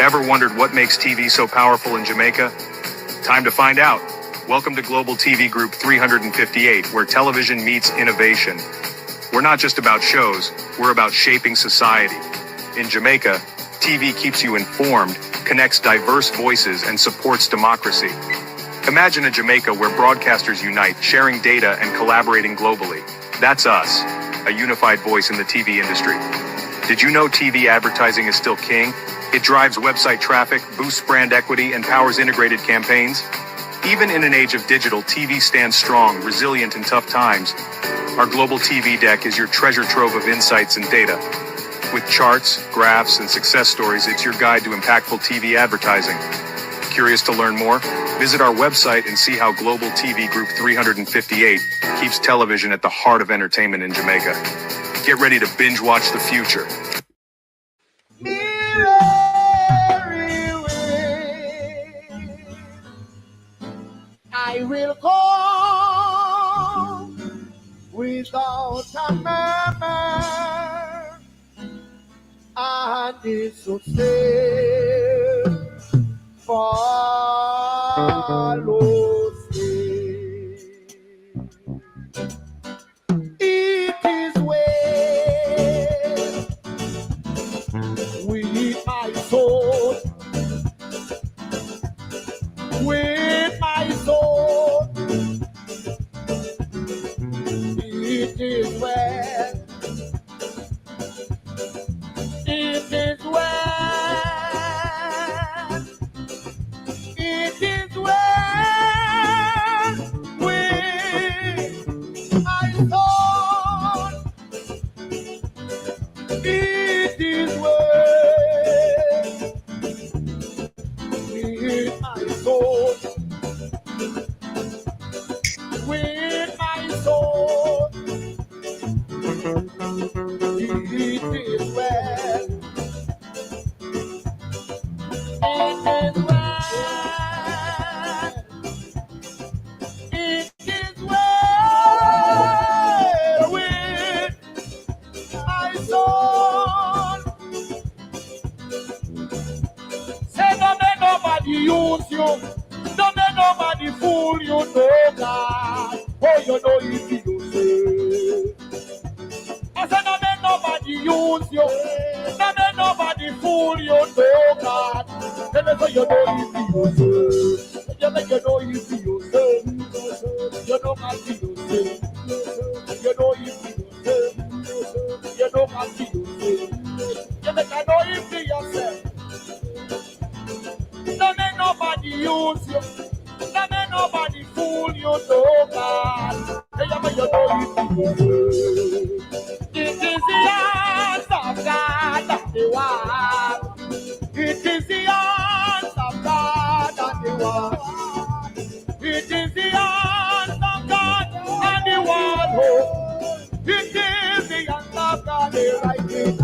Ever wondered what makes TV so powerful in Jamaica? Time to find out. Welcome to Global TV Group 358, where television meets innovation. We're not just about shows, we're about shaping society. In Jamaica, TV keeps you informed, connects diverse voices, and supports democracy. Imagine a Jamaica where broadcasters unite, sharing data and collaborating globally. That's us, a unified voice in the TV industry. Did you know TV advertising is still king? It drives website traffic, boosts brand equity, and powers integrated campaigns. Even in an age of digital, TV stands strong, resilient in tough times. Our Global TV Deck is your treasure trove of insights and data. With charts, graphs, and success stories, it's your guide to impactful TV advertising. Curious to learn more? Visit our website and see how Global TV Group 358 keeps television at the heart of entertainment in Jamaica. Get ready to binge watch the future. I will go without a murmur, and it will stay, follow me. It is well with my soul, with my soul. It is well. It is well. It is well with my soul. It is well with my soul. With my soul, it is well. It is well. It is well with my soul. Say don't let nobody use you. Don't let nobody fool you, no God. Oh, you know if you say. I said, don't let nobody use you. Don't let nobody fool you, no God. Tell me so you know if you say. You know if you say. You know what you say. You know if you say. You know what you say. You know if you say. Don't let nobody use you. Don't let nobody fool you, no God. You know it is the hands of God that they want. It is the hands of God that they want. It is the hands of God and the one. It is the hands of God, the right hand.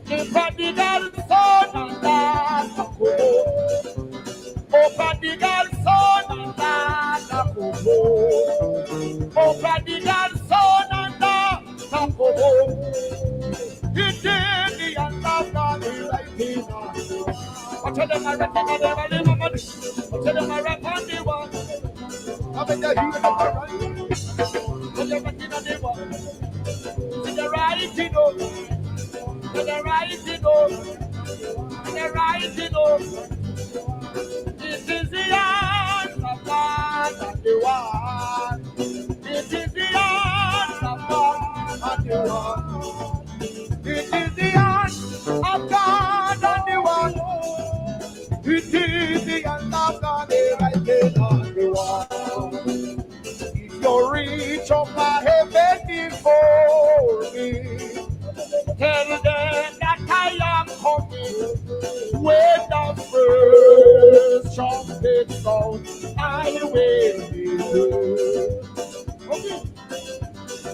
The prodigal son and that. Oh, prodigal son and that. Oh, prodigal son and that. It is the hand of God, the right hand. Watch them a rap on them a little money. Watch them a rap on the one. I bet you hear them a right. Watch them rapping on the one. To the right, you know. To the right, you know. To the right, you know. It is the hand of God and the one. It is the hand of God and the one. It is the hand of God and the one. It is the hand of God, the right hand and the one. If you reach up a heaven before me, tell them that I am coming. When the first trumpet sound, I will be there. Okay.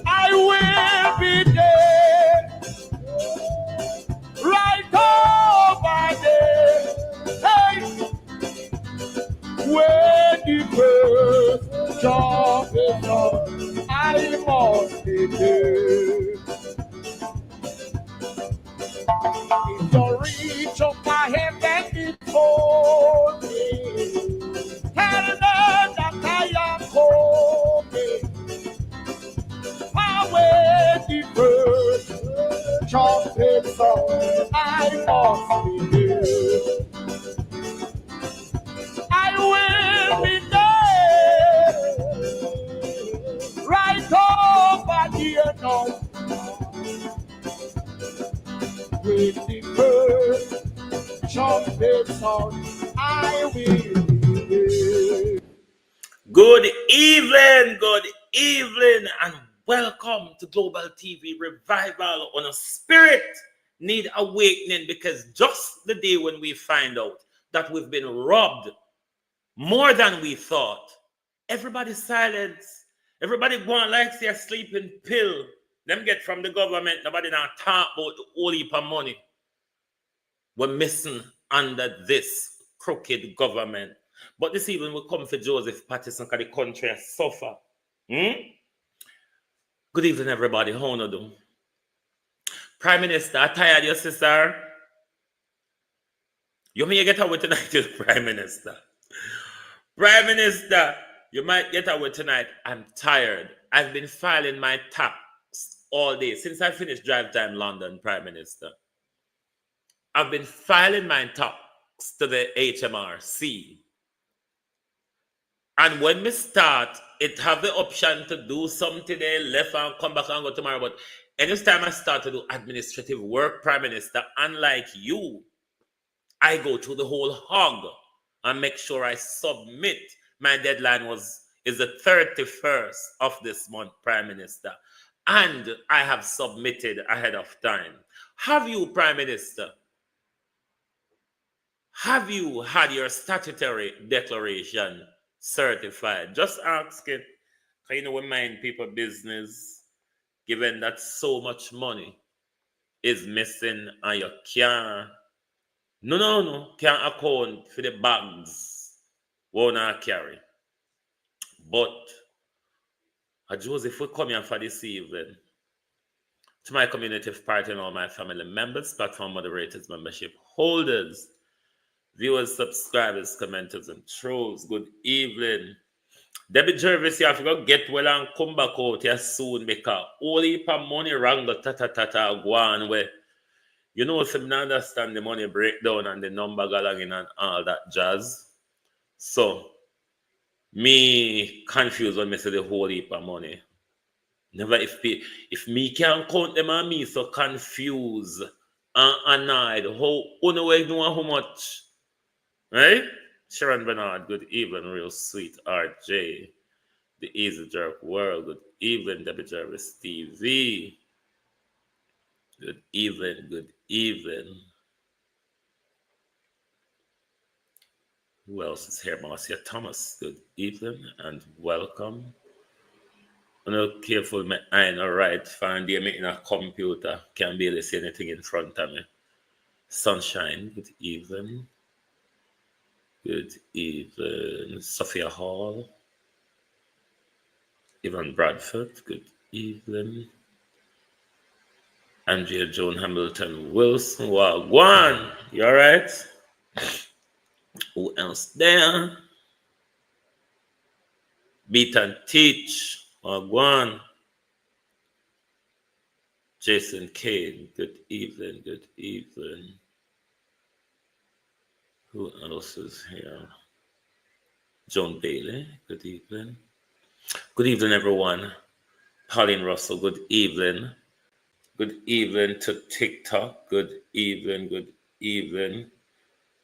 I will be there, right over there. Hey, when the first trumpet sound, I must be there. If you reach up trumpet sound, I must be there. I will be there, right over here now, with the first trumpet sound, I will be there. Good evening, and welcome to Global TV Revival on a Spirit Need Awakening, because just the day when we find out that we've been robbed more than we thought, everybody silence, everybody go on like their sleeping pill, them get from the government, nobody now talk about the whole heap of money we're missing under this crooked government. But this evening we come for Joseph Patterson because the country has suffered. Good evening, everybody. How you do? Prime Minister, I tired your sister. You may get away tonight, Prime Minister. Prime Minister, you might get away tonight. I'm tired. I've been filing my tax all day since I finished drive time London, Prime Minister. I've been filing my tax to the HMRC. And when we start, it have the option to do something today, left and come back and go tomorrow. But anytime I start to do administrative work, Prime Minister, unlike you, I go through the whole hog and make sure I submit. My deadline is the 31st of this month, Prime Minister. And I have submitted ahead of time. Have you, Prime Minister, have you had your statutory declaration certified? Just ask it. Because you know we mind people business, given that so much money is missing and you can't account for the bags won't carry. But Joseph, we come here for this evening. To my community of party and all my family members, platform moderators, membership holders, viewers, subscribers, commenters, and trolls, good evening. Debbie Jervis, you have to go get well and come back out here soon, because all heap of money wrangle go on where, you know, if you don't understand the money breakdown and the number galanging and all that jazz. So, me confused when me say the whole heap of money. Never if me can't count them on me so confused and annoyed. How you know how much? Right? Sharon Bernard, good evening, real sweet RJ. The Easy Jerk World, good evening, Debbie Jarvis TV. Good evening. Who else is here? Marcia Thomas, good evening and welcome. I'm not careful, my eye no right, find the in a computer, can't barely see anything in front of me. Sunshine, good evening. Good evening, Sophia Hall. Ivan Bradford, good evening. Andrea Joan Hamilton Wilson, Wagwan, you all right? Who else there? Beat and Teach, Wagwan. Jason Kane, good evening. Who else is here? Joan Bailey, good evening. Good evening, everyone. Pauline Russell, good evening. Good evening to TikTok. Good evening.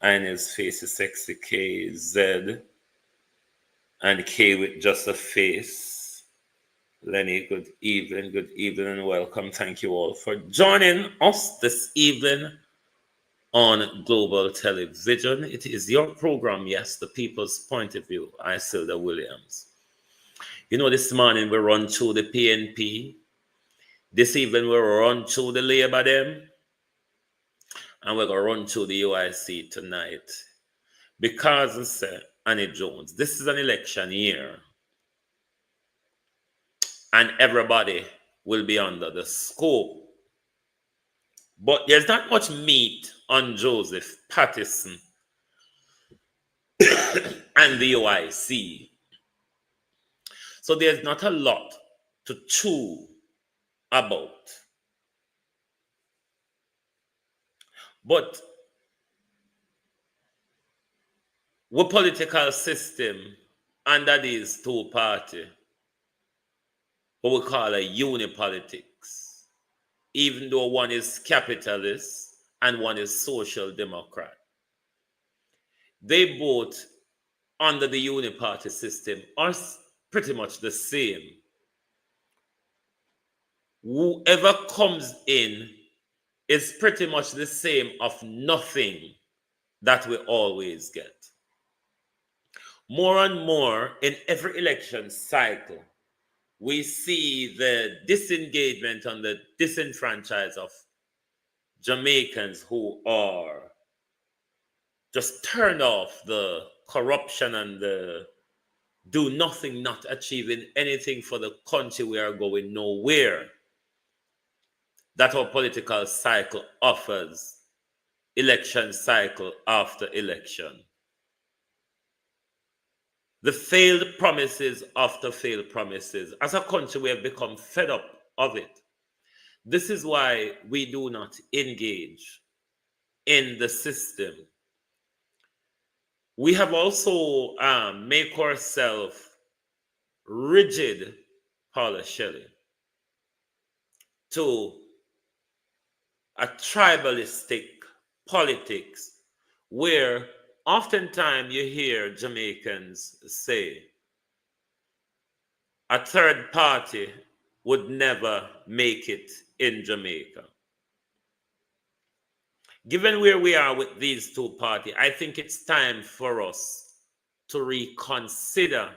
Inez Face is Sexy KZ. And K with just a face. Lenny, good evening, and welcome. Thank you all for joining us this evening on Global Television. It is your program, yes, The People's Point of View. I, Silda Williams. You know, this morning we run through the PNP. This evening we run through the Labour them. And we're going to run through the UIC tonight. Because, Annie Jones, this is an election year. And everybody will be under the scope. But there's not much meat on Joseph Patterson and the UIC. So there's not a lot to chew about. But what political system under these two parties, what we call a unipolitics, even though one is capitalist and one is social democrat. They both, under the uniparty system, are pretty much the same. Whoever comes in is pretty much the same of nothing that we always get. More and more in every election cycle, we see the disengagement and the disenfranchisement of Jamaicans who are just turned off the corruption and the do nothing, not achieving anything for the country. We are going nowhere. That our political cycle offers, election cycle after election. The failed promises after failed promises. As a country, we have become fed up of it. This is why we do not engage in the system. We have also made ourselves rigid, Paula Shelley, to a tribalistic politics where oftentimes you hear Jamaicans say a third party would never make it in Jamaica. Given where we are with these two parties, I think it's time for us to reconsider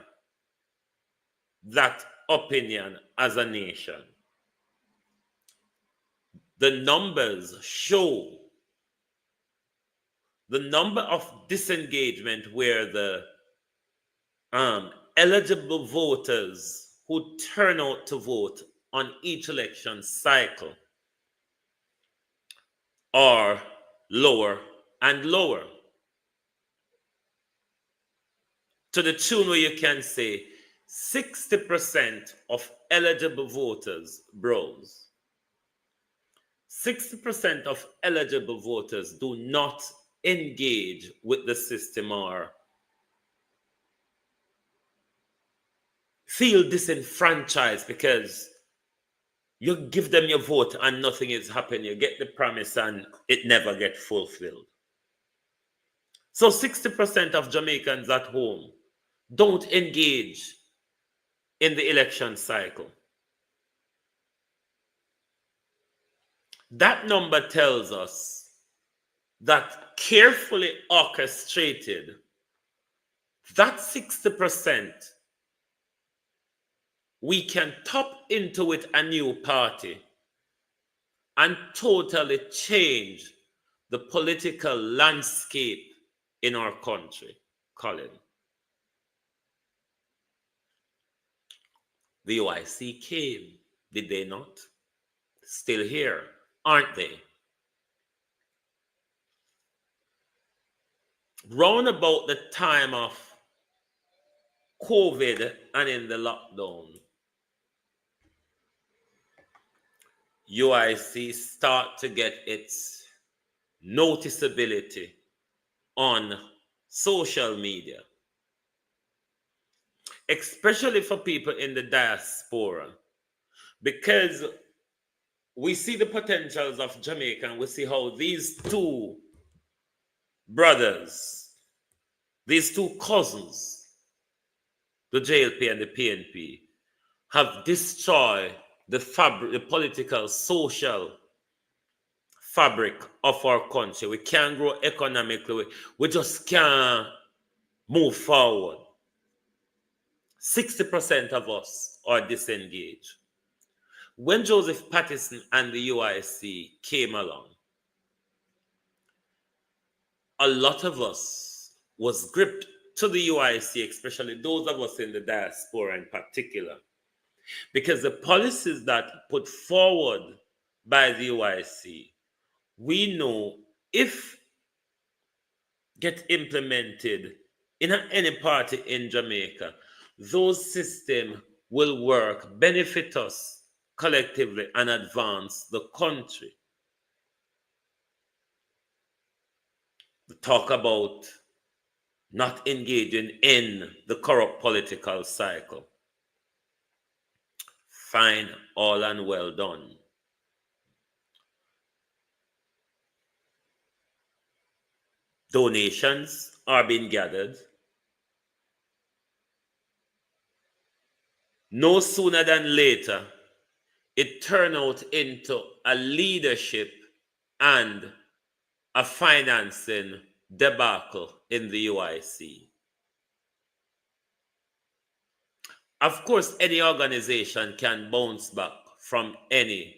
that opinion as a nation. The numbers show the number of disengagement where the eligible voters who turn out to vote on each election cycle are lower and lower. To the tune where you can say 60% of eligible voters browse. 60% of eligible voters do not engage with the system or feel disenfranchised because you give them your vote and nothing is happening. You get the promise and it never gets fulfilled. So 60% of Jamaicans at home don't engage in the election cycle. That number tells us that carefully orchestrated, that 60%, we can top into it a new party and totally change the political landscape in our country. Colin. The UIC came, did they not? Still here, aren't they? Round about the time of COVID and in the lockdown, UIC start to get its noticeability on social media, especially for people in the diaspora, because we see the potentials of Jamaica and we see how these two brothers, these two cousins, the JLP and the PNP, have destroyed the fabric, the political, social fabric of our country. We can't grow economically. We just can't move forward. 60% of us are disengaged. When Joseph Patterson and the UIC came along, a lot of us was gripped to the UIC, especially those of us in the diaspora in particular, because the policies that put forward by the UIC, we know if get implemented in any party in Jamaica, those systems will work, benefit us collectively and advance the country. talk about not engaging in the corrupt political cycle. Fine, all and well done. Donations are being gathered. No sooner than later, it turned out into a leadership and a financing debacle in the UIC. Of course, any organization can bounce back from any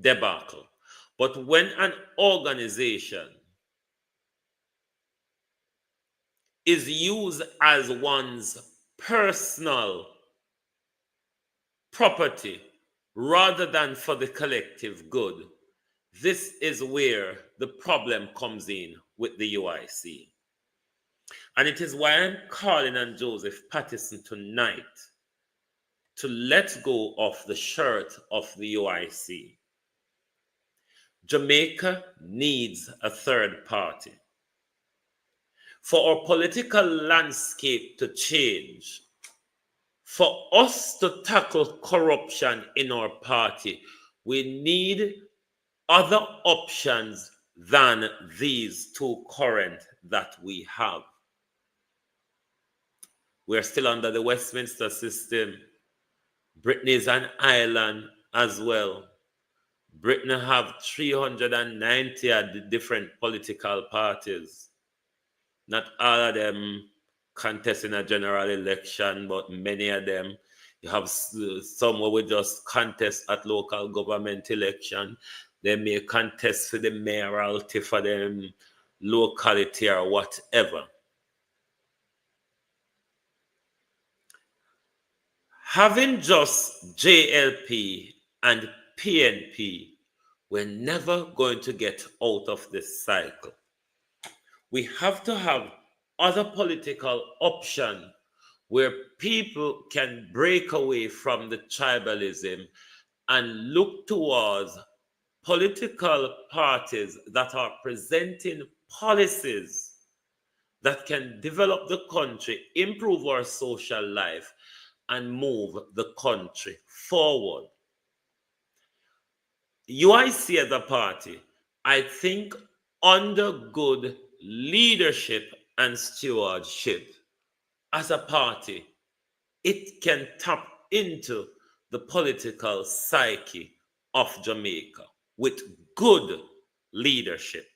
debacle. But when an organization is used as one's personal property rather than for the collective good, this is where the problem comes in with the UIC. And it is why I'm calling on Joseph Patterson tonight to let go of the shirt of the UIC. Jamaica needs a third party. For our political landscape to change, for us to tackle corruption in our party, we need other options than these two current that we have. We're still under the Westminster system. Britain is an island as well. Britain have 390 different political parties. Not all of them contest in a general election, but many of them, you have some who will just contest at local government election. They may contest for the mayoralty for them locality or whatever. Having just JLP and PNP, we're never going to get out of this cycle. We have to have other political options where people can break away from the tribalism and look towards political parties that are presenting policies that can develop the country, improve our social life, and move the country forward. UIC as a party, I think under good leadership and stewardship as a party, it can tap into the political psyche of Jamaica with good leadership.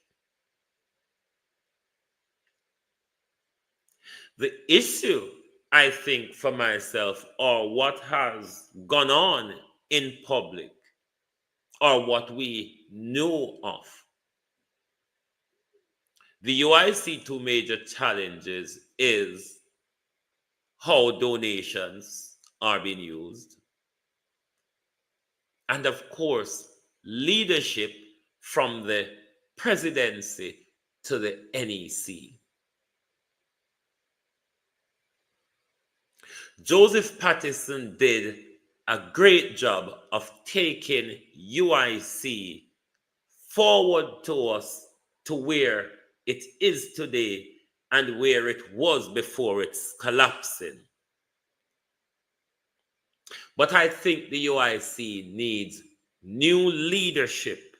The issue, I think, for myself, or what has gone on in public, or what we know of, the UIC two major challenges is how donations are being used, and of course, leadership from the presidency to the NEC. Joseph Patterson did a great job of taking UIC forward to us to where it is today and where it was before its collapsing. But I think the UIC needs new leadership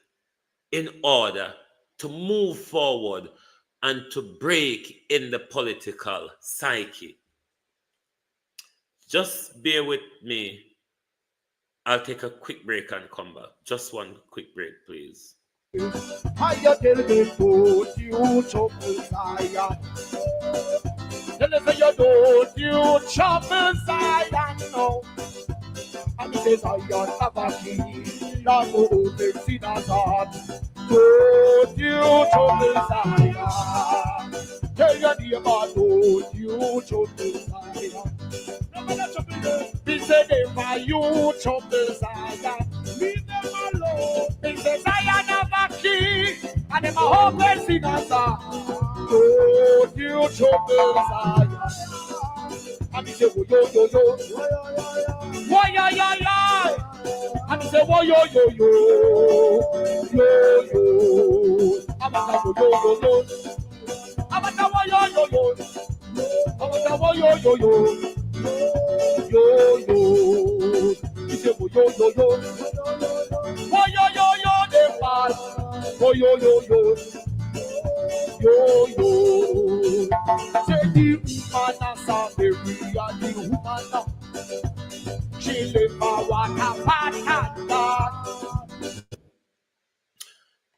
in order to move forward and to break in the political psyche. Just bear with me. I'll take a quick break and come back. Just one quick break, please. I tell me put you to Zion. Tell me say you don't you trouble Zion no. And me say Zion have a key that will open sinners' heart. Don't you trouble Zion. Tell your neighbor don't you trouble Zion. Be say never you trouble Zion. Leave them alone. Be say Zion have a key, and them a hopeless sinners are. Don't you trouble Zion. And me say wo yo yo yo, wo yo yo yo. And me say wo yo yo yo, yo yo. I'm a go yo yo yo.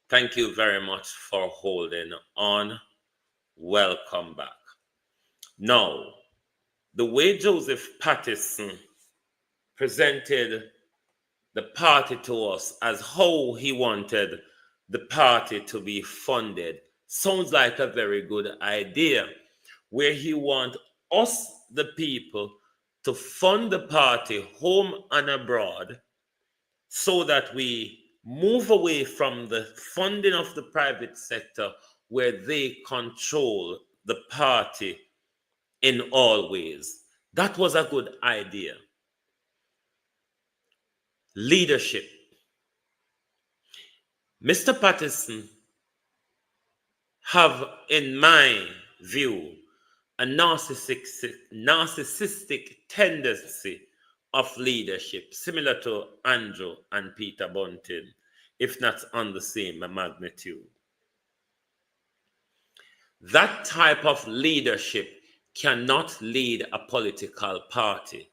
Thank you very much for holding on. Welcome back. Now, the way Joseph Patterson presented the party to us as how he wanted the party to be funded sounds like a very good idea, where he wants us, the people, to fund the party home and abroad so that we move away from the funding of the private sector where they control the party in all ways. That was a good idea. Leadership. Mr. Patterson have, in my view, a narcissistic tendency of leadership, similar to Andrew and Peter Bunting, if not on the same magnitude. That type of leadership cannot lead a political party.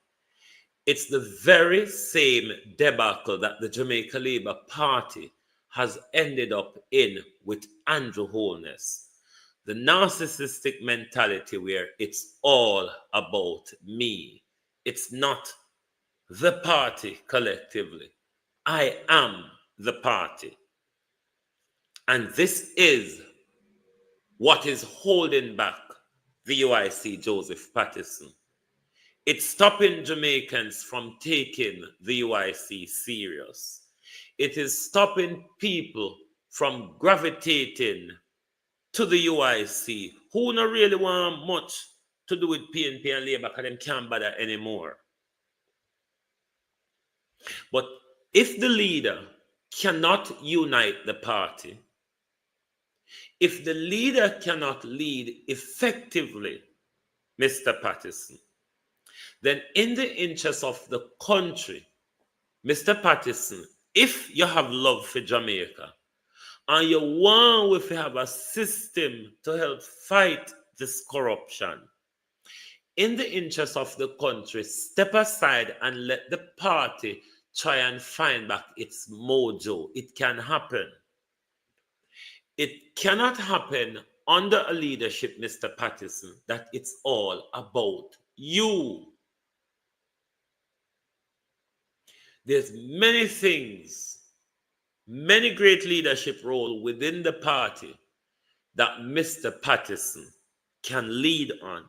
It's the very same debacle that the Jamaica Labour Party has ended up in with Andrew Holness. The narcissistic mentality where it's all about me. It's not the party collectively. I am the party. And this is what is holding back the UIC Joseph Patterson. It's stopping Jamaicans from taking the UIC serious. It is stopping people from gravitating to the UIC who don't really want much to do with PNP and Labour because they can't bother anymore. But if the leader cannot unite the party, if the leader cannot lead effectively, Mr. Patterson, then in the interest of the country, Mr. Patterson, if you have love for Jamaica and you want to have a system to help fight this corruption, in the interest of the country, step aside and let the party try and find back its mojo. It can happen. It cannot happen under a leadership, Mr. Patterson, that it's all about you. There's many things, many great leadership role within the party that Mr. Patterson can lead on.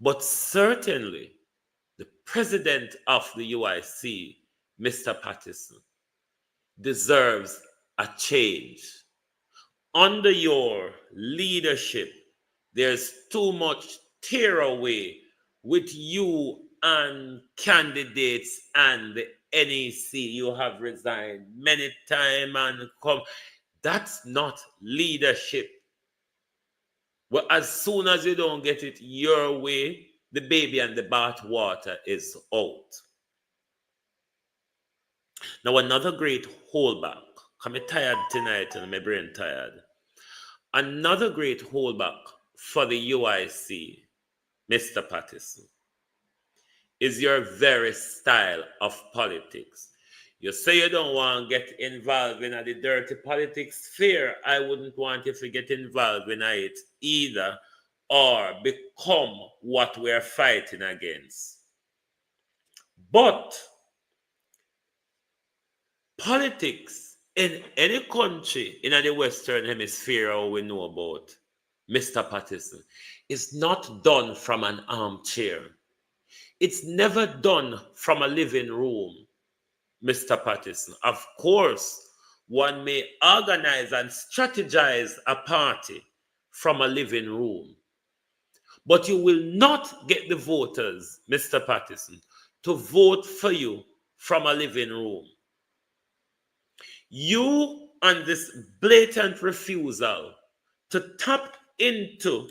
But certainly, the president of the UIC, Mr. Patterson, deserves a change. Under your leadership, there's too much tear away with you and candidates and the NEC. You have resigned many times and come. That's not leadership. Well, as soon as you don't get it your way, the baby and the bath water is out. Now, another great holdback. I'm tired tonight and my brain tired. Another great holdback for the UIC, Mr. Patterson, is your very style of politics. You say you don't want to get involved in the dirty politics sphere. I wouldn't want you to get involved in it either, or become what we're fighting against. But politics in any country in the Western Hemisphere we know about, Mr. Patterson, is not done from an armchair. It's never done from a living room, Mr. Patterson. Of course, one may organize and strategize a party from a living room. But you will not get the voters, Mr. Patterson, to vote for you from a living room. You and this blatant refusal to tap into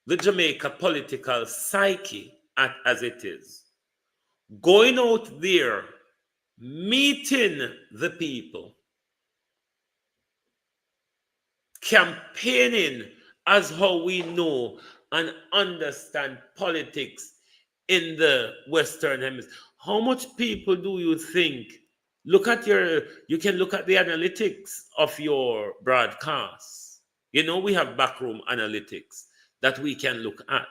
the Jamaica political psyche as it is, going out there, meeting the people, campaigning as how we know and understand politics in the Western Hemisphere. How much people do you think you can look at the analytics of your broadcasts. You know, we have backroom analytics that we can look at.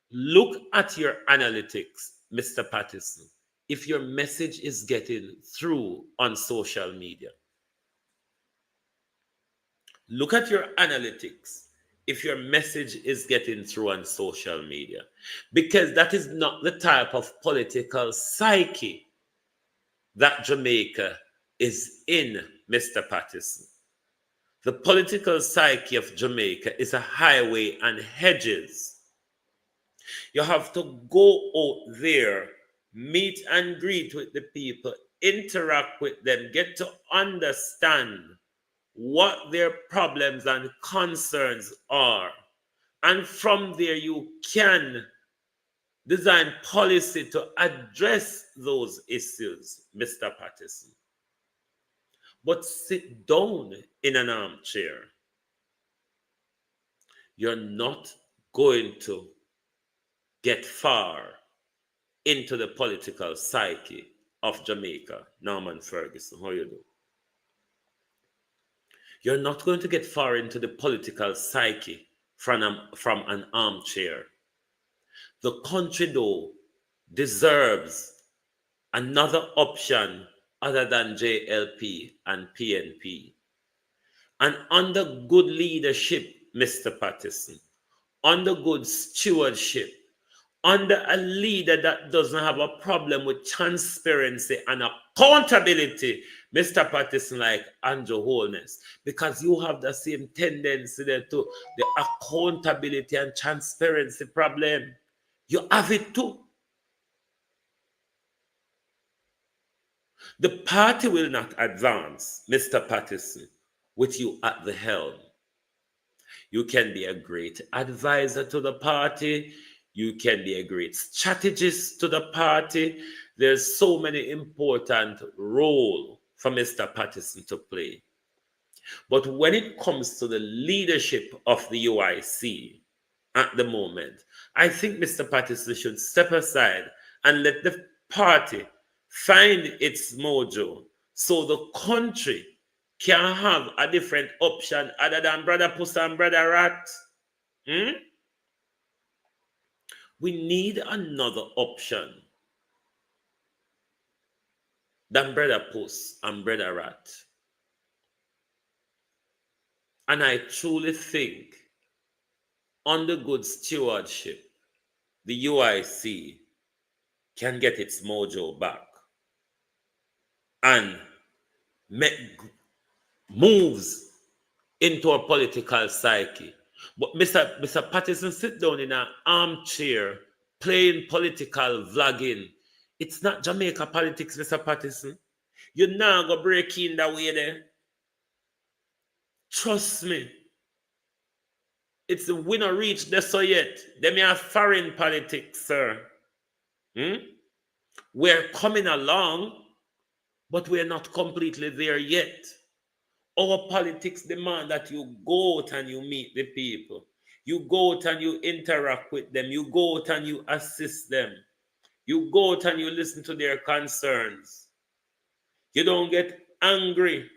Look at your analytics, Mr. Patterson, if your message is getting through on social media. Look at your analytics if your message is getting through on social media, because that is not the type of political psyche that Jamaica is in, Mr. Patterson. The political psyche of Jamaica is a highway and hedges. You have to go out there, meet and greet with the people, interact with them, get to understand what their problems and concerns are. And from there, you can design policy to address those issues, Mr. Patterson. But sit down in an armchair. You're not going to get far into the political psyche of Jamaica. Norman Ferguson, how you do? You're not going to get far into the political psyche from an armchair. The country, though, deserves another option other than JLP and PNP. And under good leadership, Mr. Patterson, under good stewardship, under a leader that doesn't have a problem with transparency and accountability, Mr. Patterson, like Andrew Holness, because you have the same tendency there to the accountability and transparency problem. You have it too. The party will not advance, Mr. Patterson, with you at the helm. You can be a great advisor to the party. You can be a great strategist to the party. There's so many important roles for Mr. Patterson to play. But when it comes to the leadership of the UIC at the moment, I think Mr. Patterson should step aside and let the party find its mojo so the country can have a different option other than Brother Puss and Brother Rat. We need another option than Brother Puss and Brother Rat. And I truly think under good stewardship, the UIC can get its mojo back and make moves into a political psyche. But Mr. Patterson sit down in an armchair playing political vlogging. It's not Jamaica politics, Mr. Patterson. You're not going to break in that way there. Trust me. It's the winner reach there so yet. They may have foreign politics, sir. We're coming along, but we're not completely there yet. Our politics demand that you go out and you meet the people. You go out and you interact with them. You go out and you assist them. You go out and you listen to their concerns. You don't get angry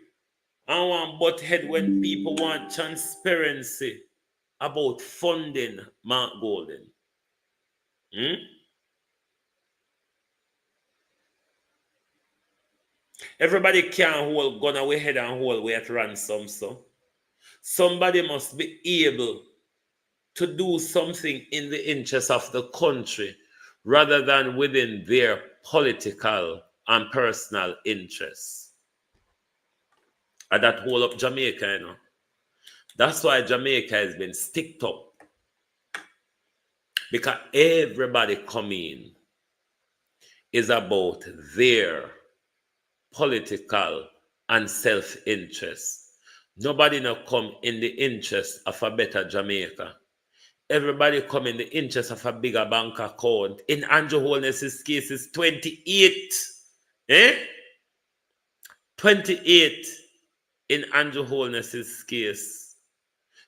and want butt head when people want transparency about funding Mark Golden. Everybody can't hold gun away head and hold way at ransom, so somebody must be able to do something in the interest of the country rather than within their political and personal interests. And that whole of Jamaica, you know. That's why Jamaica has been sticked up. Because everybody coming is about their political and self-interest. Nobody now come in the interest of a better Jamaica. Everybody come in the interest of a bigger bank account. In Andrew Holness's case, is 28. 28 in Andrew Holness's case.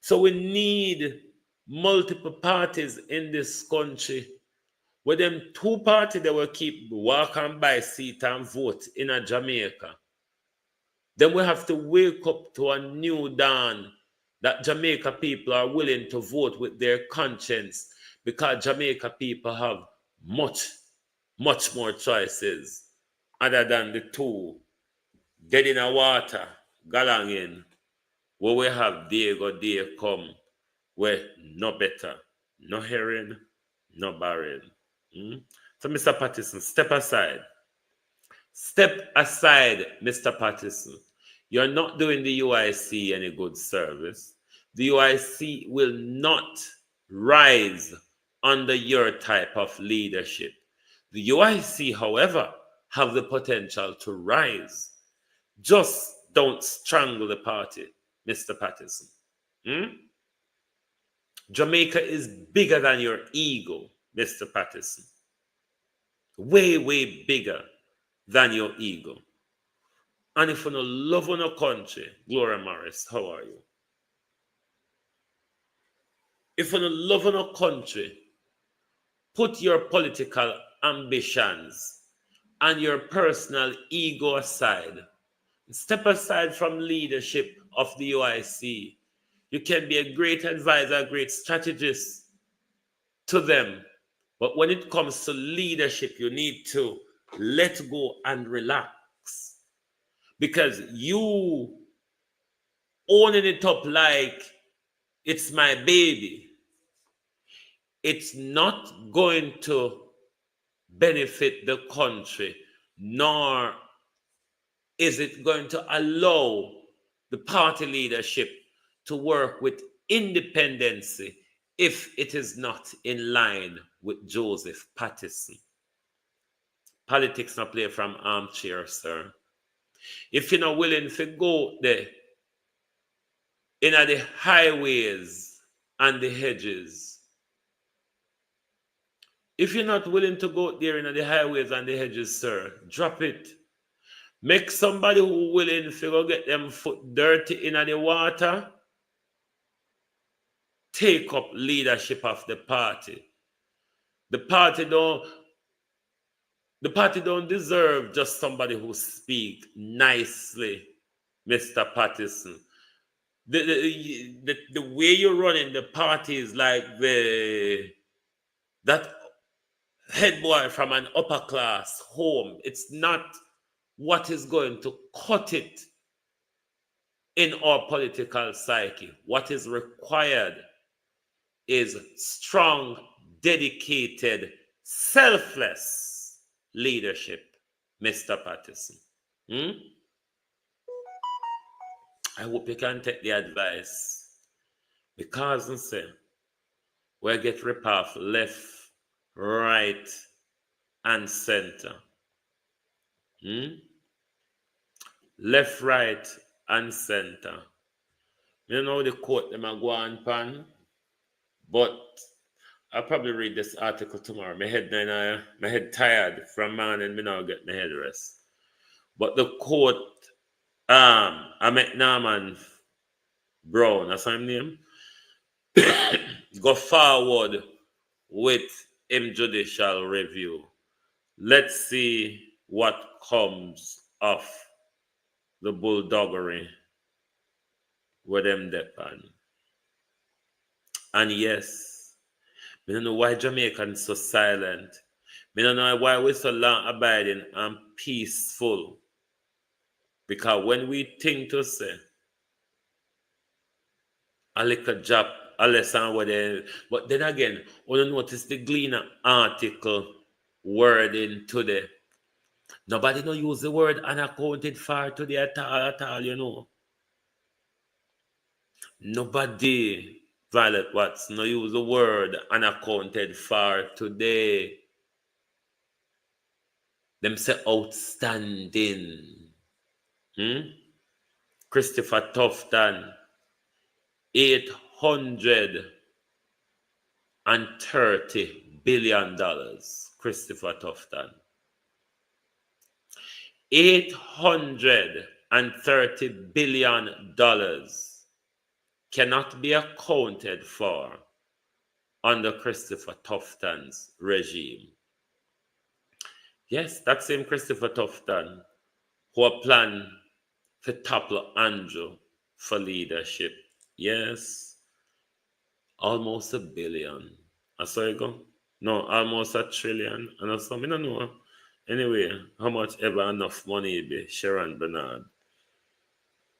So we need multiple parties in this country. With them two parties that will keep walk and buy seat and vote in a Jamaica. Then we have to wake up to a new dawn that Jamaica people are willing to vote with their conscience, because Jamaica people have much more choices other than the two dead in the water, galangin, where we have day come, where no better, no herring, no barren. So, Mr. Patterson, step aside. Step aside, Mr. Patterson. You're not doing the UIC any good service. The UIC will not rise under your type of leadership. The UIC, however, have the potential to rise. Just don't strangle the party, Mr. Patterson. Jamaica is bigger than your ego, Mr. Patterson. Way, way bigger than your ego. And if you don't love on a country, Gloria Morris, how are you? If you don't love on a country, put your political ambitions and your personal ego aside. Step aside from leadership of the UIC. You can be a great advisor, a great strategist to them. But when it comes to leadership, you need to let go and relax. Because you owning it up like it's my baby, it's not going to benefit the country, nor is it going to allow the party leadership to work with independency if it is not in line with Joseph Patterson. Politics not play from armchair, sir. If you're not willing to go there, in the highways and the hedges, if you're not willing to go there in the highways and the hedges, sir, drop it. Make somebody who willing to go get them foot dirty in the water take up leadership of the party. The party don't deserve just somebody who speak nicely, Mr. Patterson. The way you're running the party is like that head boy from an upper class home. It's not what is going to cut it in our political psyche. What is required is strong, dedicated, selfless leadership, Mr. Patterson. I hope you can take the advice. Because I say, we get rip off left, right, and center. Left, right, and center. You know the quote them are going pan, but I'll probably read this article tomorrow. My head tired from morning, me now get my head rest. But the quote, I met Norman Brown, that's his name. Go forward with him judicial review. Let's see what comes of the bulldoggery with them depend. And yes, I don't know why Jamaicans so silent. I don't know why we're so long abiding and peaceful. Because when we think to say, a little job, a lesson, whatever, but then again, we don't notice the Gleaner article wording today. Nobody don't use the word unaccounted for today at all, you know. Nobody, Violet Watts, no use the word unaccounted for today. Them say outstanding. Christopher Tufton, $830 billion. Christopher Tufton. $830 billion cannot be accounted for under Christopher Tufton's regime. Yes, that same Christopher Tufton who planned to topple Andrew for leadership. Yes, almost $1 billion. I saw it go. No, almost $1 trillion. And I saw, I don't know. Anyway, how much ever enough money it be? Sharon Bernard.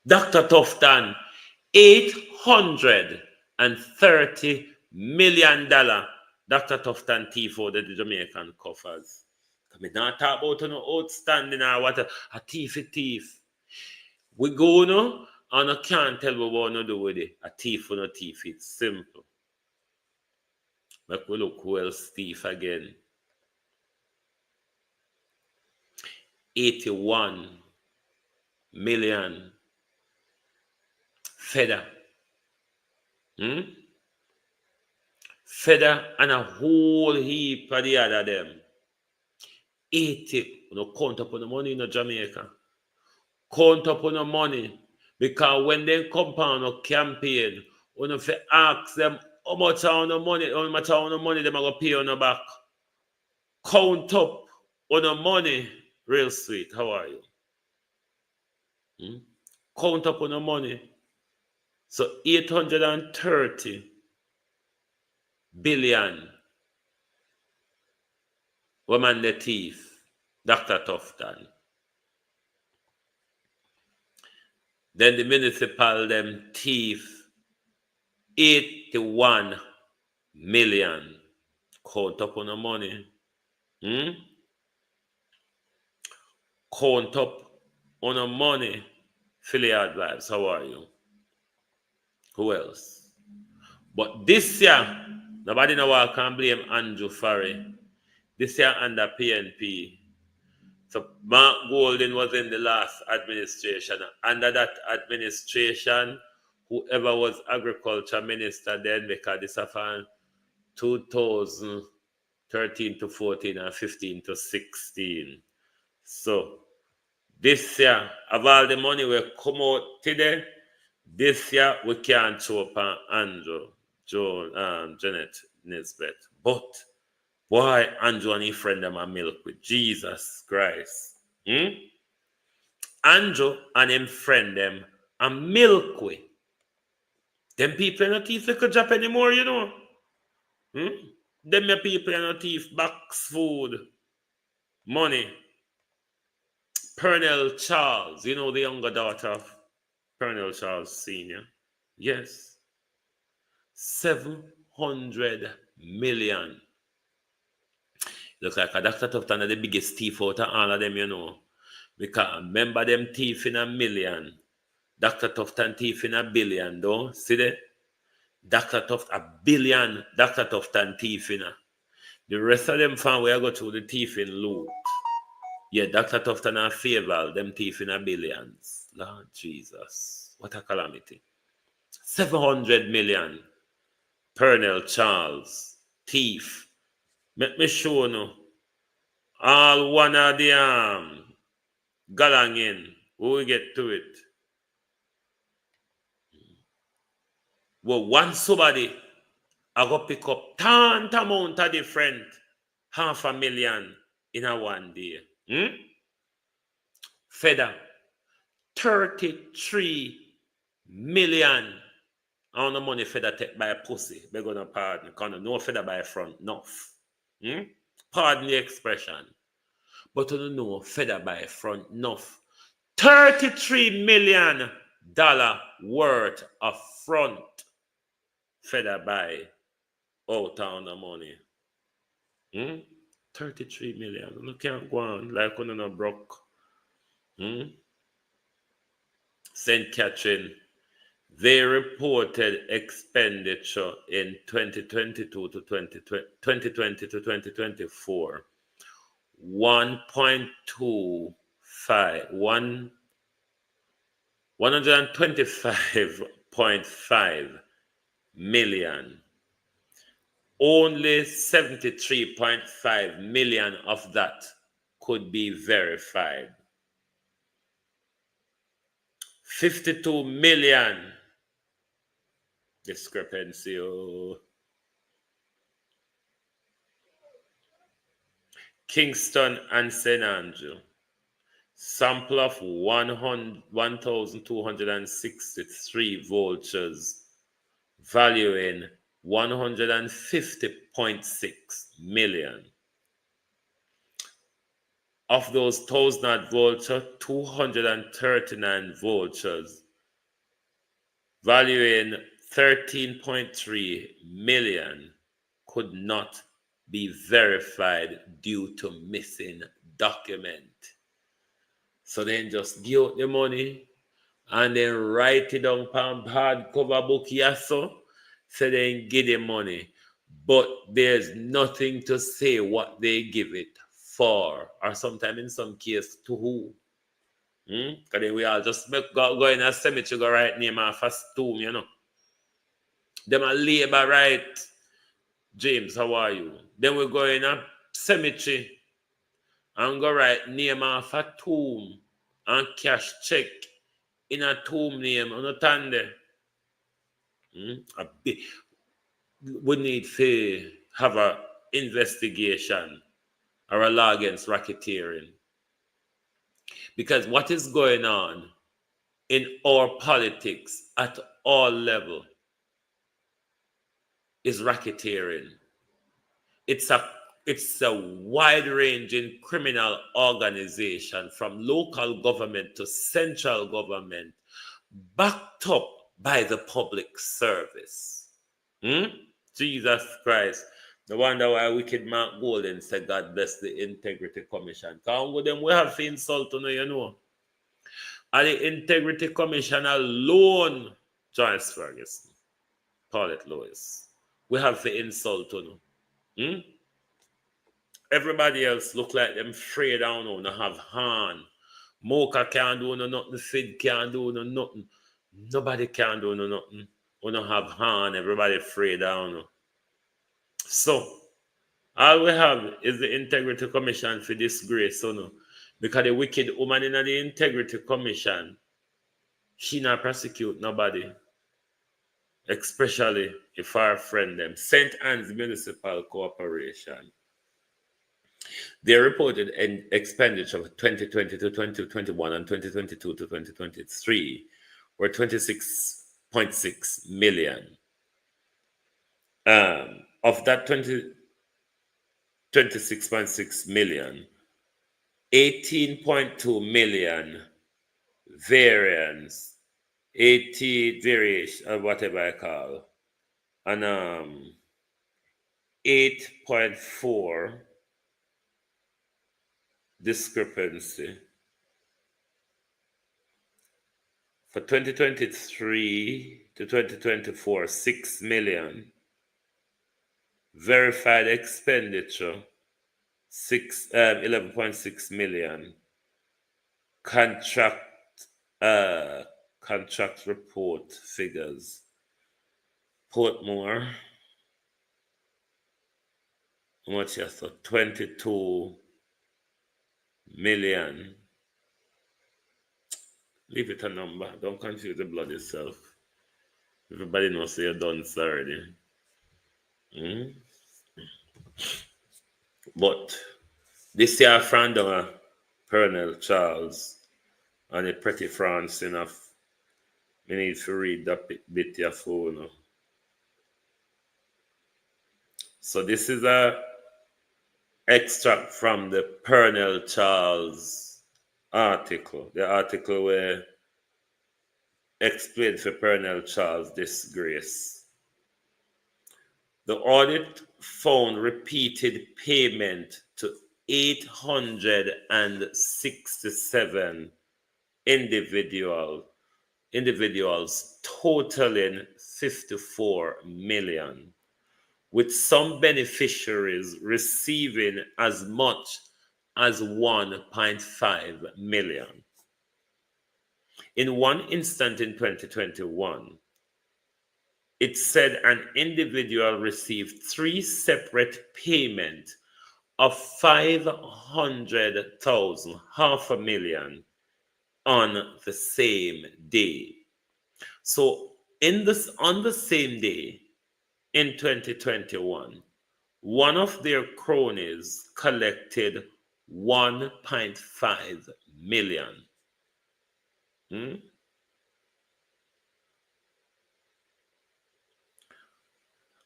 Dr. Tufton, $830 million. Dr. Tufton thief out of the Jamaican coffers. I mean, not talk about no outstanding or what a thief. We go no, and I can't tell what we want to do with it. A thief or no thief. It's simple. Make we look who else thief again. 81 million feather. Feather and a whole heap of the other them. 80. You know, count up on the money in Jamaica. Count up on the money. Because when they come on a campaign, you have to ask them how much of the money they are going to pay on the back. Count up on the money. Real sweet. How are you? Count up on the money. So 830 billion. Woman the thief. Dr. Tufton. Then the municipal them thief 81 million. Count up on the money. Count up on the money. Phillyard Vibes, how are you? Who else? But this year, nobody know can blame Andrew Farry. This year under PNP. So Mark Golden was in the last administration. Under that administration, whoever was agriculture minister then, because this happened 2013 to 14 and 15 to 16. So this year, of all the money will come out today, this year we can't show up on Andrew, Janet Nisbet. But why Andrew and his friend them are milk with Jesus Christ? Andrew and him friend them are milk with. Them people are not thief like a job anymore, you know. Them people are not thief, box food, money. Pernell Charles, you know the younger daughter of Pernell Charles Sr. Yes. 700 million. Looks like a Dr. Tufton is the biggest thief out of all of them, you know. Because remember them thief in $1 million. Dr. Tufton thief in $1 billion, don't see that? Dr. Tufton, $1 billion, Dr. Tufton thief in. The rest of them found where I go to the thief in loot. Yeah, Dr. Tufton and Fayeval, them thief in billions. Lord Jesus, what a calamity. 700 million. Pernell Charles, thief. Let me show you. All one of the galang in. We will get to it. Well, one somebody, I go pick up tantamount of different $500,000 in a one day. Feather, 33 million. I don't know money feather take by a pussy. They're gonna pardon. Because no feather by a front, enough. Pardon the expression. But you don't know feather by a front, enough. $33 million worth of front feather by out on the money. 33 million. You can't go on like when you're broke. St. Catherine, they reported expenditure in 2020 to 2024. 1.25 125.5 million. Only 73.5 million of that could be verified. 52 million discrepancy. Oh. Kingston and St. Andrew. Sample of 1,263 vultures, valuing 150.6 million. Of those 1,000 vultures, 239 vultures, valuing 13.3 million, could not be verified due to missing document. So then just give out the money and then write it down on hardcover book, yes, so then give the money. But there's nothing to say what they give it for, or sometimes in some case to who. Because then we all just go in a cemetery, go write name off a tomb, you know. Them a labor right. James, how are you? Then we go in a cemetery and go write name off a tomb and cash check in a tomb name on a tande. We need to have an investigation or a law against racketeering. Because what is going on in our politics at all levels is racketeering. It's a wide-ranging criminal organization from local government to central government, backed up by the public service. Jesus Christ. No wonder why wicked Mark Golden said, God bless the Integrity Commission. Because with them, we have to insult, you know. And the Integrity Commission alone, Joyce Ferguson, Paulette Lewis, we have to insult, you know. Everybody else look like them afraid down on have hand. Mocha can't do no nothing, Sid can't do no nothing. Nobody can do no nothing. We don't have hand, everybody afraid down. So, all we have is the Integrity Commission for disgrace, you know. Because the wicked woman in the Integrity Commission, she not prosecute nobody. Especially if our friend them, St. Anne's Municipal Corporation. They reported an expenditure of 2020 to 2021 and 2022 to 2023 were 26.6 million. Of that 26.6 million, 18.2 million variance, 80 variation, whatever I call, and 8.4 discrepancy. For 2023 to 2024, 6 million. Verified expenditure, 11.6 million. Contract report figures. Portmore, how much is that? 22 million. Leave it a number. Don't confuse the blood itself. Everybody knows you're done already. But this year, friend of Colonel Charles and a pretty France enough. We need to read that bit your phone. So this is a extract from the Colonel Charles article. The article where explained for Colonel Charles disgrace. The audit found repeated payment to 867 individuals totaling 54 million, with some beneficiaries receiving as much as 1.5 million. In one instant in 2021, it said an individual received 3 separate payments of 500,000, half a million, on the same day. So on the same day in 2021, one of their cronies collected 1.5 million.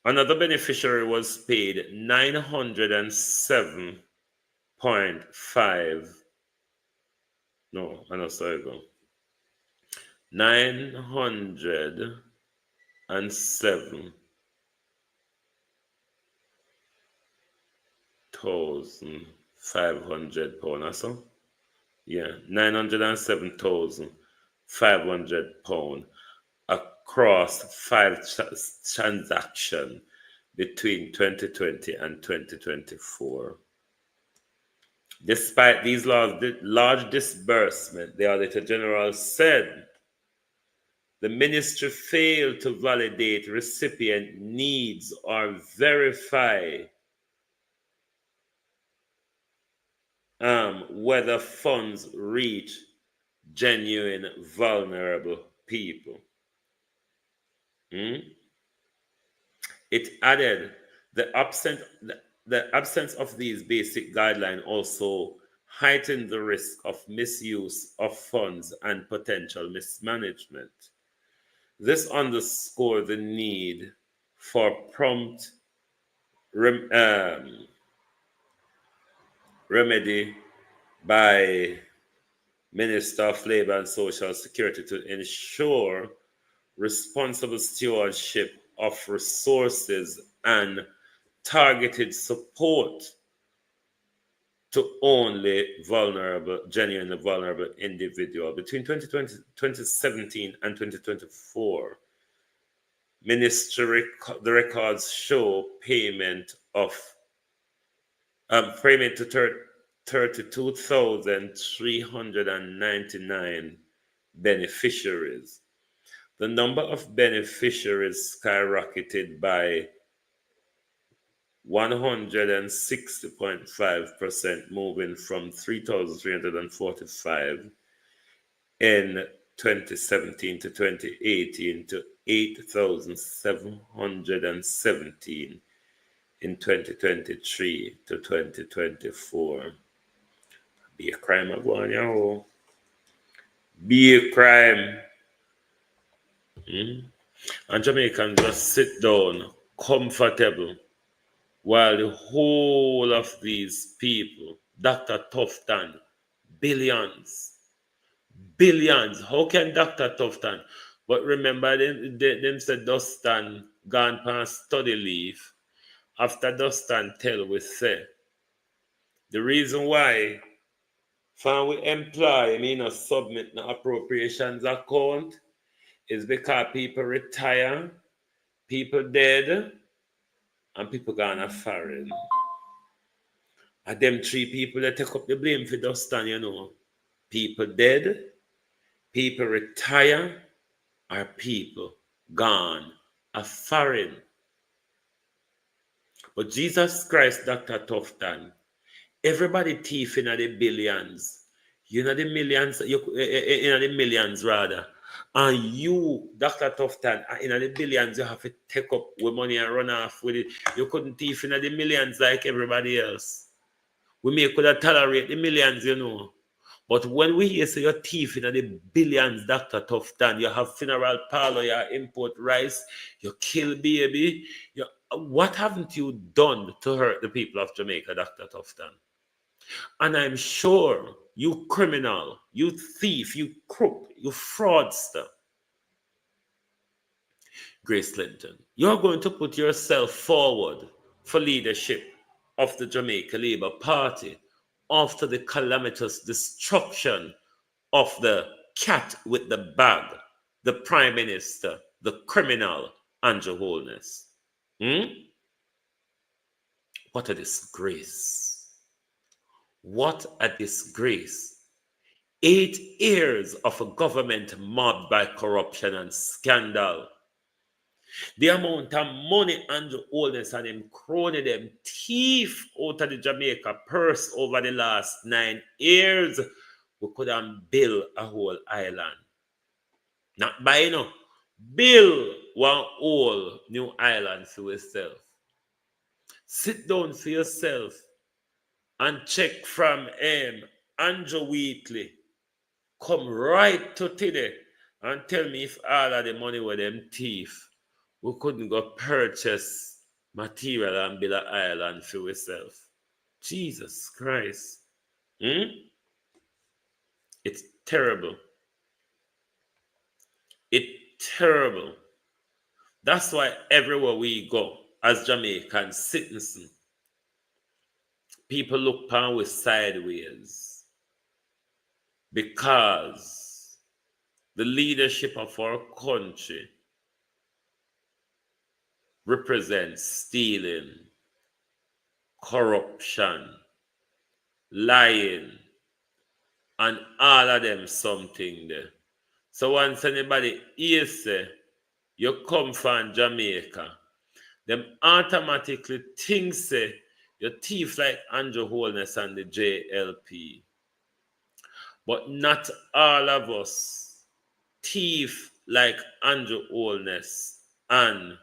Another beneficiary was paid 907.5. No, I know, sorry, go. 907,500 pound or so. Yeah, 907,500 pound across 5 transactions between 2020 and 2024. Despite these large disbursements, the Auditor General said the ministry failed to validate recipient needs or verify whether funds reach genuine vulnerable people. It added the absence of these basic guidelines also heightened the risk of misuse of funds and potential mismanagement. This underscored the need for prompt remedy by Minister of Labor and Social Security to ensure responsible stewardship of resources and targeted support to only genuinely vulnerable individuals. Between 2017 and 2024, the records show payment to 32,399 beneficiaries. The number of beneficiaries skyrocketed by 160.5%, moving from 3,345 in 2017 to 2018 to 8,717 in 2023 to 2024. Be a crime, Aguanya. Be a crime. And Jamaicans just sit down, comfortable, while the whole of these people, Dr. Tufton, billions. How can Dr. Tufton? But remember, them said Dustin gone past study leave. After Dustin tell we say, the reason why when we employ, submit the appropriations account is because people retire, people dead, and people gone foreign. And them 3 people that take up the blame for Dustin, People dead, people retire, or people gone foreign. But Jesus Christ, Dr. Tufton, everybody thief in the billions. You know the millions, in the millions rather. And you, Dr. Tufton, in the billions, you have to take up with money and run off with it. You couldn't thief in the millions like everybody else. We could have tolerate the millions, But when we hear say you're thief in the billions, Dr. Tufton, you have funeral parlor, you import rice, you kill baby. What haven't you done to hurt the people of Jamaica, Dr. Tufton? And I'm sure you criminal, you thief, you crook, you fraudster, Grace Clinton, you're going to put yourself forward for leadership of the Jamaica Labour Party after the calamitous destruction of the cat with the bag, the Prime Minister, the criminal, Andrew Holness. What a disgrace. What a disgrace. 8 years of a government mobbed by corruption and scandal. The amount of money Andrew Holness and them crony them thief out of the Jamaica purse over the last 9 years, we could have built a whole island. Not buy, you know, build one whole new island for yourself. Sit down for yourself and check from Andrew Wheatley. Come right to today and tell me if all of the money were them thief, we couldn't go purchase material and build an island for yourself. Jesus Christ. It's terrible. It's terrible. That's why everywhere we go as Jamaican citizens, people look upon us sideways because the leadership of our country represents stealing, corruption, lying, and all of them something there. So once anybody hears say you come from Jamaica, them automatically think say you thief like Andrew Holness and the JLP. But not all of us thief like Andrew Holness and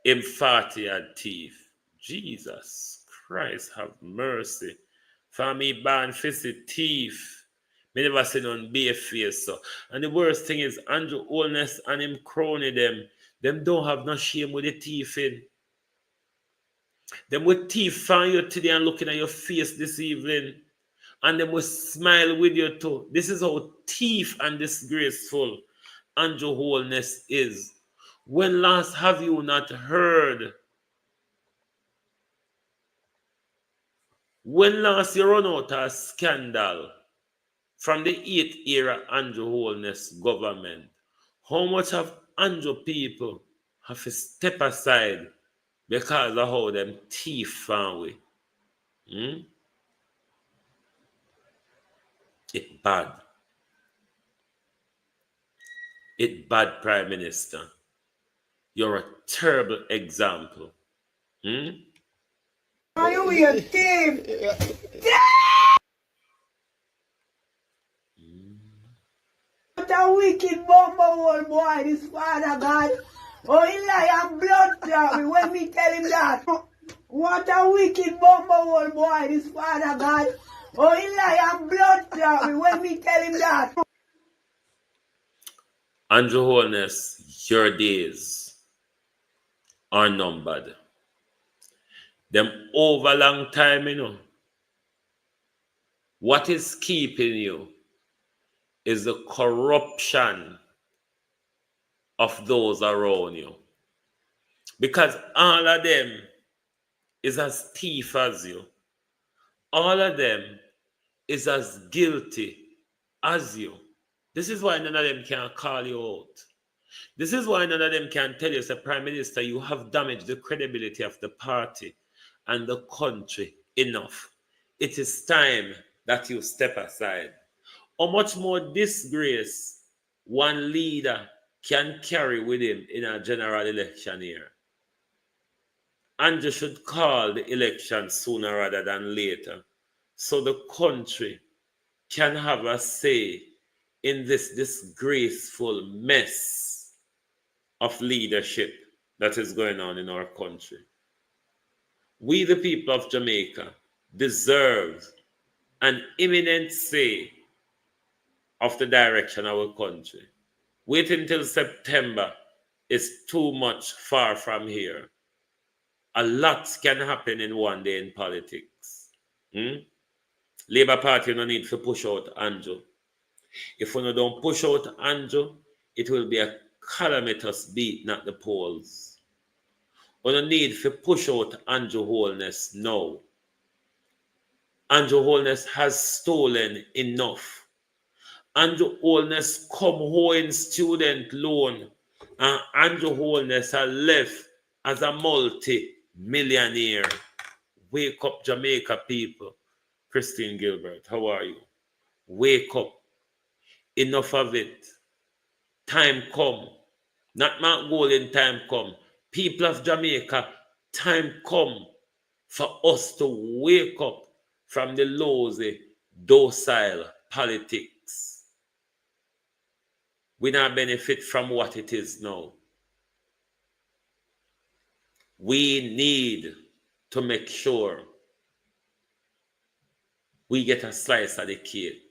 him 40 and thief. Jesus Christ, have mercy. For me, born fisted thief. Me never seen on bare face. So. And the worst thing is, Andrew Holness and him crony them don't have no shame with the thieving. Them will thief find you today and looking at your face this evening. And them will smile with you too. This is how thief and disgraceful Andrew Holness is. When last have you not heard? When last you run out of scandal from the 8th era Andrew Holness government? How much have Andrew people have to step aside because of how them thief found we? It bad. It bad, Prime Minister. You're a terrible example. Are you a thief? What a wicked bumble old boy, this Father God. Oh, he lie and blood clot me when me tell him that. What a wicked bumble old boy, this Father God. Oh, he lie and blood clot me when me tell him that. Andrew Holness, your days are numbered. Them over long time, you know. What is keeping you is the corruption of those around you. Because all of them is as thief as you. All of them is as guilty as you. This is why none of them can call you out. This is why none of them can tell you, as a Prime Minister, you have damaged the credibility of the party and the country enough. It is time that you step aside. How much more disgrace one leader can carry with him in a general election year? Andrew should call the election sooner rather than later, so the country can have a say in this disgraceful mess of leadership that is going on in our country. We, the people of Jamaica, deserve an imminent say of the direction of our country. Waiting until September is too much far from here. A lot can happen in one day in politics. Labour Party no need to push out Andrew. If we don't push out Andrew, it will be a calamitous beating at the polls. We don't need to push out Andrew Holness now. Andrew Holness has stolen enough. Andrew Holness come home in student loan, and Andrew Holness has left as a multi-millionaire. Wake up, Jamaica people. Christine Gilbert, how are you? Wake up. Enough of it. Time come. Not Mount Golden, time come. People of Jamaica, time come for us to wake up from the lazy, docile politics. We now benefit from what it is now. We need to make sure we get a slice of the cake.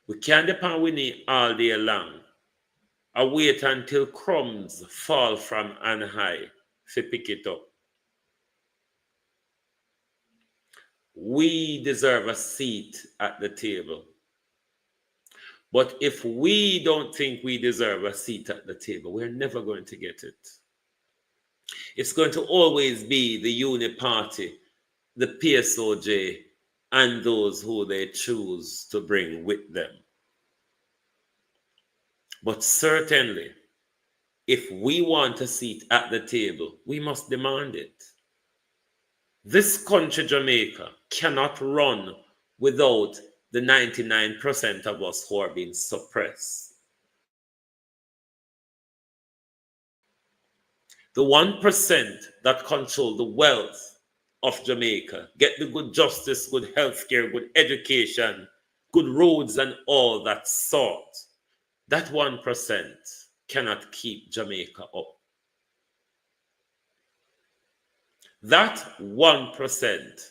We can't depend on Winnie all day long. I wait until crumbs fall from on high to pick it up. We deserve a seat at the table. But if we don't think we deserve a seat at the table, we're never going to get it. It's going to always be the Uni Party, the PSOJ, and those who they choose to bring with them. But certainly, if we want a seat at the table, we must demand it. This country, Jamaica, cannot run without the 99% of us who are being suppressed. The 1% that control the wealth of Jamaica, get the good justice, good healthcare, good education, good roads and all that sort. That 1% cannot keep Jamaica up. That 1%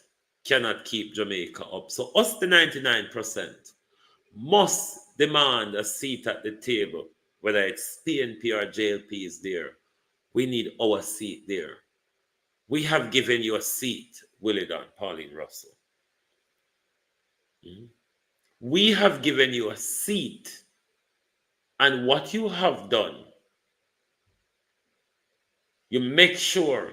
cannot keep Jamaica up. So us, the 99%, must demand a seat at the table, whether it's PNP or JLP is there. We need our seat there. We have given you a seat, Willie Don, Pauline Russell. We have given you a seat. And what you have done, you make sure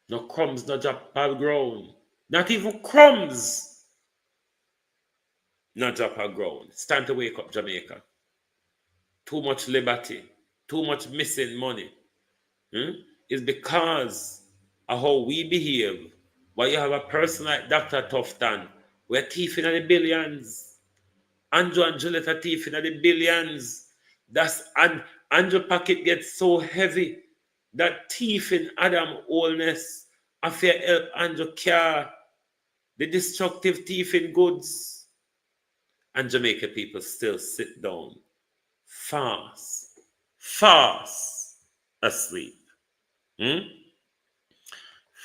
no crumbs no drop on ground. Not even crumbs no drop on ground. It's time to wake up, Jamaica. Too much liberty, too much missing money. It's because of how we behave. Why you have a person like Dr. Tufton, we're thieving in the billions. Andrew and Juliet are thieving in the billions. And Andrew pocket gets so heavy that thieving Adam wholeness affair help Andrew care the destructive thieving goods. And Jamaica people still sit down fast asleep.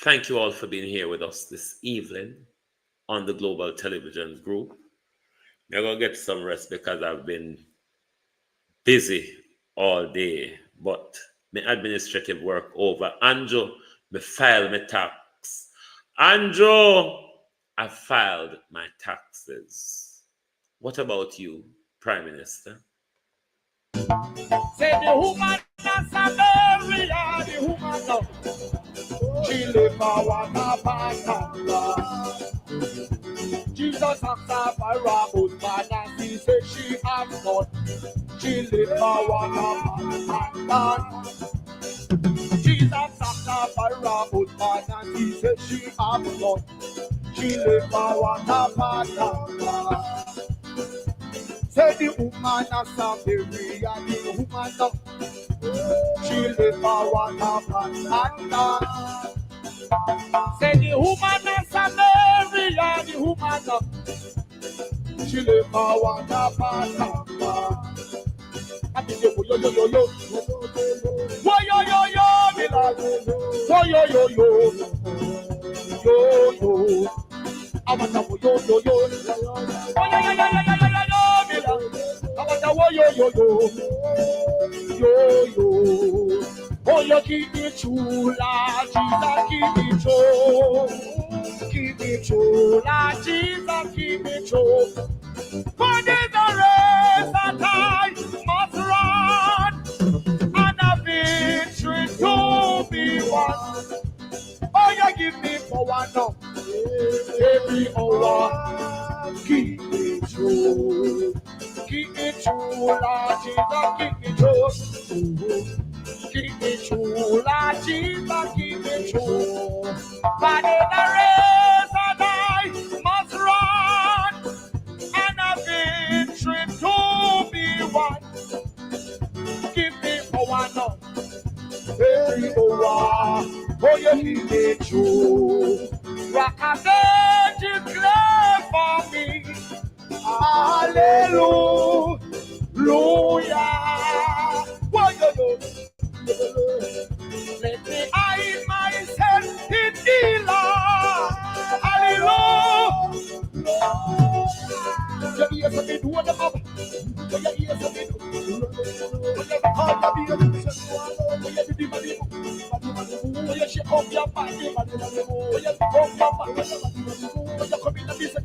Thank you all for being here with us this evening on the Global Television Group. I'm going to get some rest because I've been busy all day, but my administrative work over. Andrew, me file my tax. Andrew, I filed my taxes. What about you, Prime Minister? Say the woman that's a very the woman now. She live for water back. Jesus asked her for a good man and he said she have none. She live for water back. Jesus asked her for a good man and he said she have none. She live for water back. Say the woman that's a very and the woman now. She live for water back. Say the woman that's a very and the woman now. She live for water back. I think yo yo yo yo yo. Wo yo yo yo, me like. Wo yo yo yo. Yo yo. I want to yo yo yo. Wo yo yo yo yo yo yo, me like. I want to wo yo yo yo. Yo yo. Oh, you keep me true, Lord Jesus, keep me true. Keep me true, Lord Jesus, keep me true. For there's a race that I must run, and a victory to be won. Oh, you give me power now, every hour. Keep me true. Keep me true, Lord Jesus, keep me true. Keep me true, Lord Jesus, keep me true. But in the race that I must run, and a Oh, you need it true. Rock a declare for me. Hallelujah. What you do? Let me hide myself in the Lord. Hallelujah. You hear something do on the map? You hear something do? You shake up your body. You come in the music.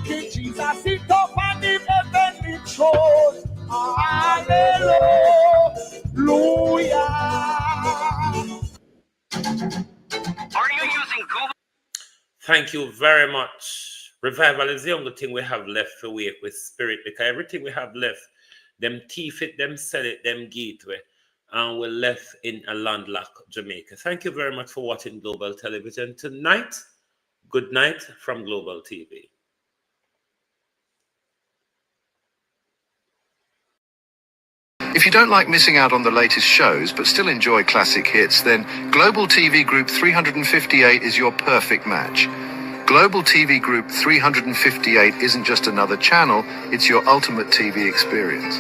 King Jesus sit up on the heavenly throne. Hallelujah. Are you using Google? Thank you very much. Revival is the only thing we have left for wake with spirit, because everything we have left, them thief it, them sell it, them gateway, and we're left in a landlocked Jamaica. Thank you very much for watching Global Television tonight. Good night from Global TV. If you don't like missing out on the latest shows but still enjoy classic hits, then Global TV Group 358 is your perfect match. Global TV Group 358 isn't just another channel, it's your ultimate TV experience.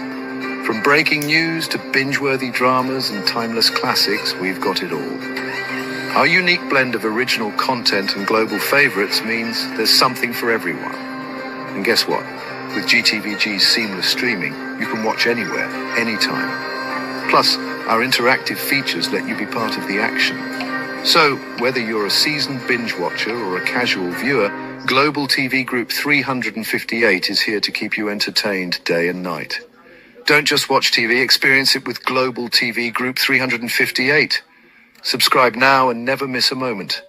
From breaking news to binge-worthy dramas and timeless classics, we've got it all. Our unique blend of original content and global favorites means there's something for everyone. And guess what? With GTVG's seamless streaming, you can watch anywhere, anytime. Plus, our interactive features let you be part of the action. So, whether you're a seasoned binge watcher or a casual viewer, Global TV Group 358 is here to keep you entertained day and night. Don't just watch TV, experience it with Global TV Group 358. Subscribe now and never miss a moment.